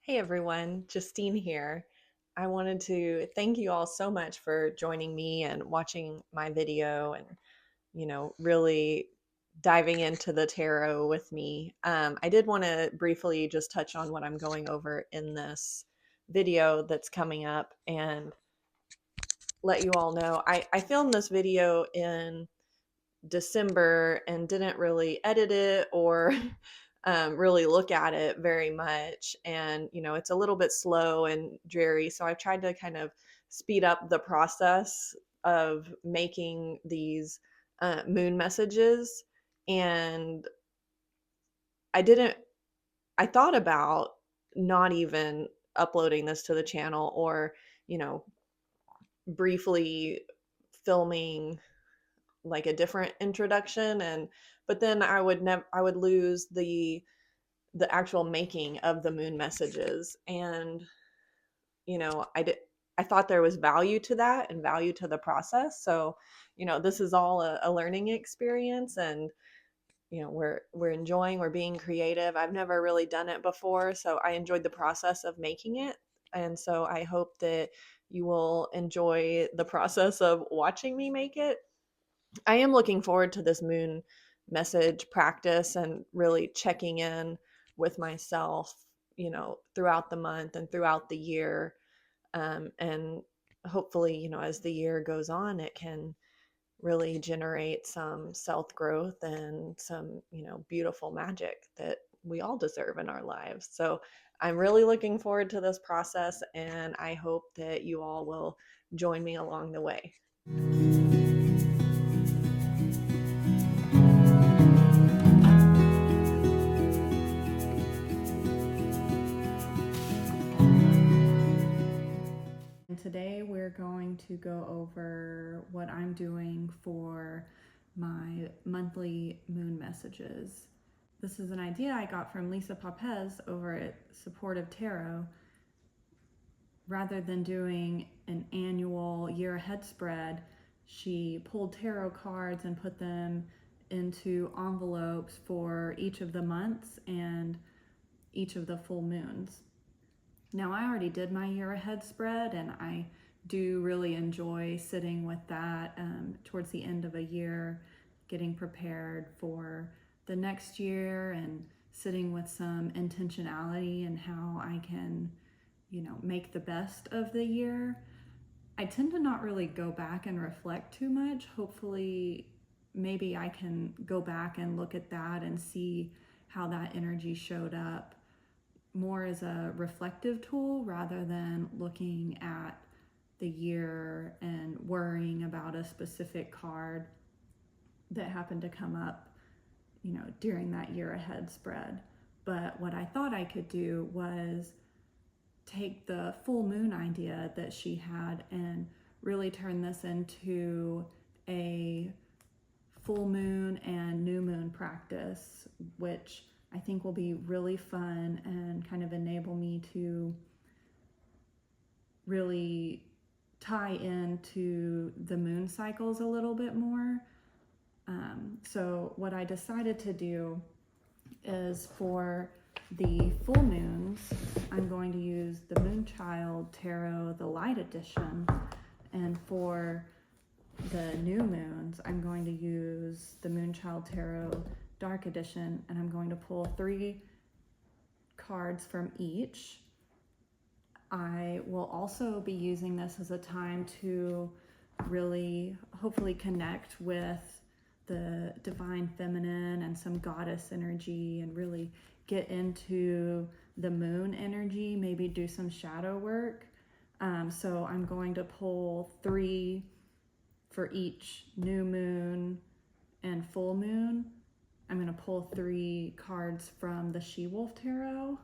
Hey everyone, Justine here. I wanted to thank you all so much for joining me and watching my video and, really diving into the tarot with me. I did want to briefly just touch on what I'm going over in this video that's coming up and let you all know. I filmed this video in December and didn't really edit it or really look at it very much. And, it's a little bit slow and dreary. So I've tried to kind of speed up the process of making these moon messages. And I didn't, I thought about not even uploading this to the channel or, you know, briefly filming like a different introduction, and but then I would lose the actual making of the moon messages. And I thought there was value to that and value to the process. So this is all a learning experience, and we're enjoying, we're being creative. I've never really done it before, so I enjoyed the process of making it. And so I hope that you will enjoy the process of watching me make it. I am looking forward to this moon message practice and really checking in with myself, throughout the month and throughout the year. And hopefully, as the year goes on, it can really generate some self growth and some, beautiful magic that we all deserve in our lives. So I'm really looking forward to this process, and I hope that you all will join me along the way. And today we're going to go over what I'm doing for my monthly moon messages. This is an idea I got from Lisa Papez over at Supportive Tarot. Rather than doing an annual year ahead spread, she pulled tarot cards and put them into envelopes for each of the months and each of the full moons. Now, I already did my year ahead spread, and I do really enjoy sitting with that towards the end of a year, getting prepared for the next year and sitting with some intentionality and how I can, make the best of the year. I tend to not really go back and reflect too much. Hopefully, maybe I can go back and look at that and see how that energy showed up more as a reflective tool rather than looking at the year and worrying about a specific card that happened to come up, during that year ahead spread. But what I thought I could do was take the full moon idea that she had and really turn this into a full moon and new moon practice, which I think will be really fun and kind of enable me to really tie into the moon cycles a little bit more. So what I decided to do is for the full moons, I'm going to use the Moonchild Tarot, the Light Edition, and for the new moons, I'm going to use the Moonchild Tarot Dark Edition, and I'm going to pull 3 cards from each. I will also be using this as a time to really hopefully connect with the divine feminine and some goddess energy and really get into the moon energy, maybe do some shadow work. So I'm going to pull 3 for each new moon and full moon. I'm going to pull 3 cards from the She-Wolf Tarot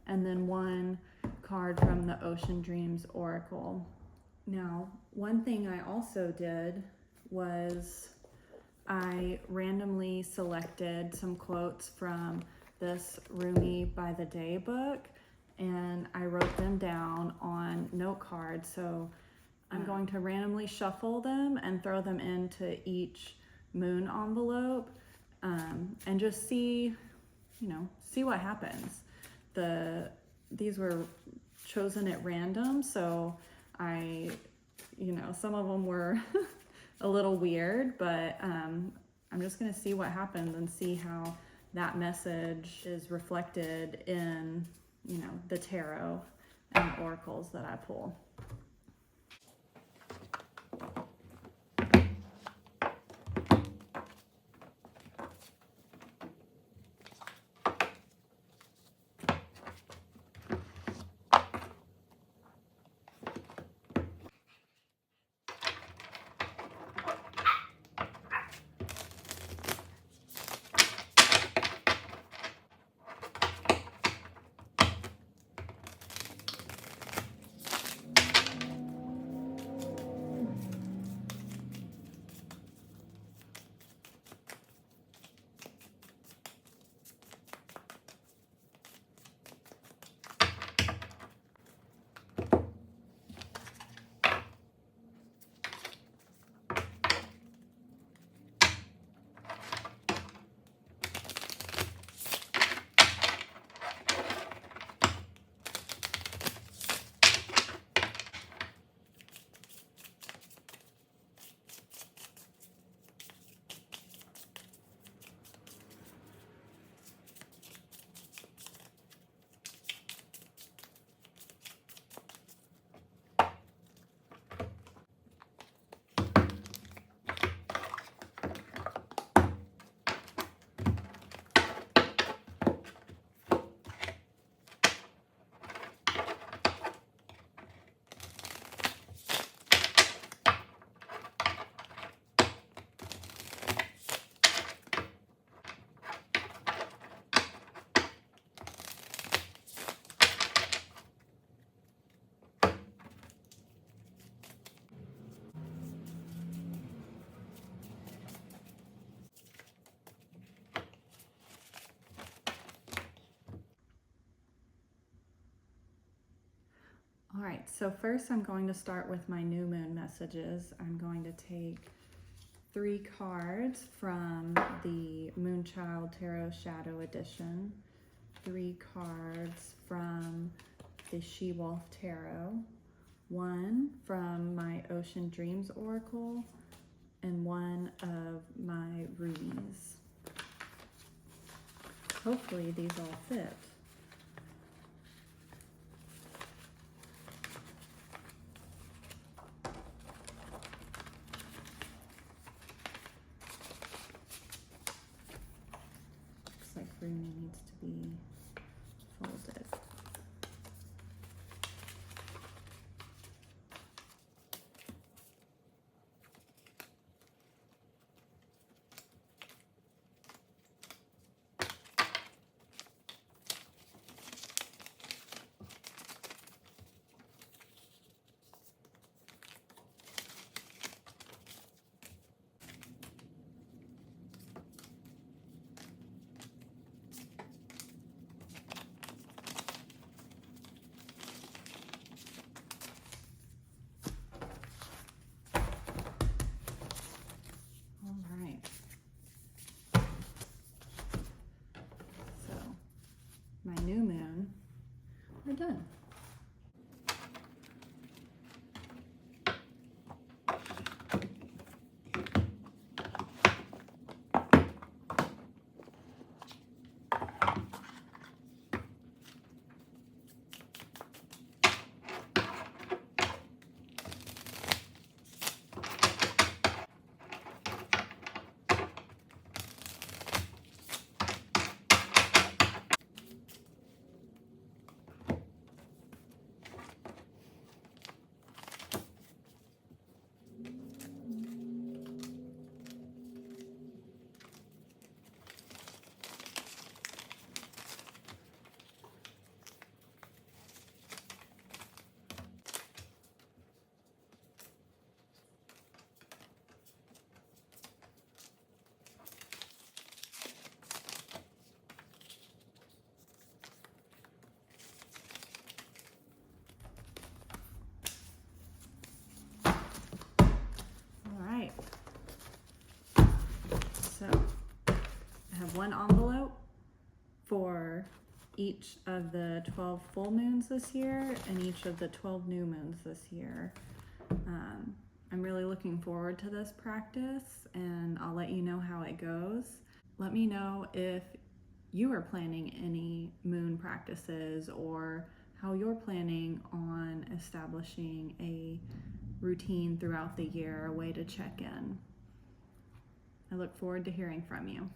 and then 1 card from the Ocean Dreams Oracle. Now, one thing I also did was I randomly selected some quotes from this Rumi by the Day book, and I wrote them down on note cards. So I'm going to randomly shuffle them and throw them into each moon envelope, and just see what happens. The these were chosen at random, so some of them were a little weird, but I'm just gonna see what happens and see how that message is reflected in, the tarot and the oracles that I pull. All right, so first I'm going to start with my new moon messages. I'm going to take 3 cards from the Moonchild Tarot Shadow Edition, 3 cards from the She-Wolf Tarot, 1 from my Ocean Dreams Oracle, and 1 of my rubies. Hopefully these all fit. Looks like Rumi needs to be folded. My new moon, we're done. So I have 1 envelope for each of the 12 full moons this year and each of the 12 new moons this year. I'm really looking forward to this practice, and I'll let you know how it goes. Let me know if you are planning any moon practices or how you're planning on establishing a routine throughout the year, a way to check in. I look forward to hearing from you.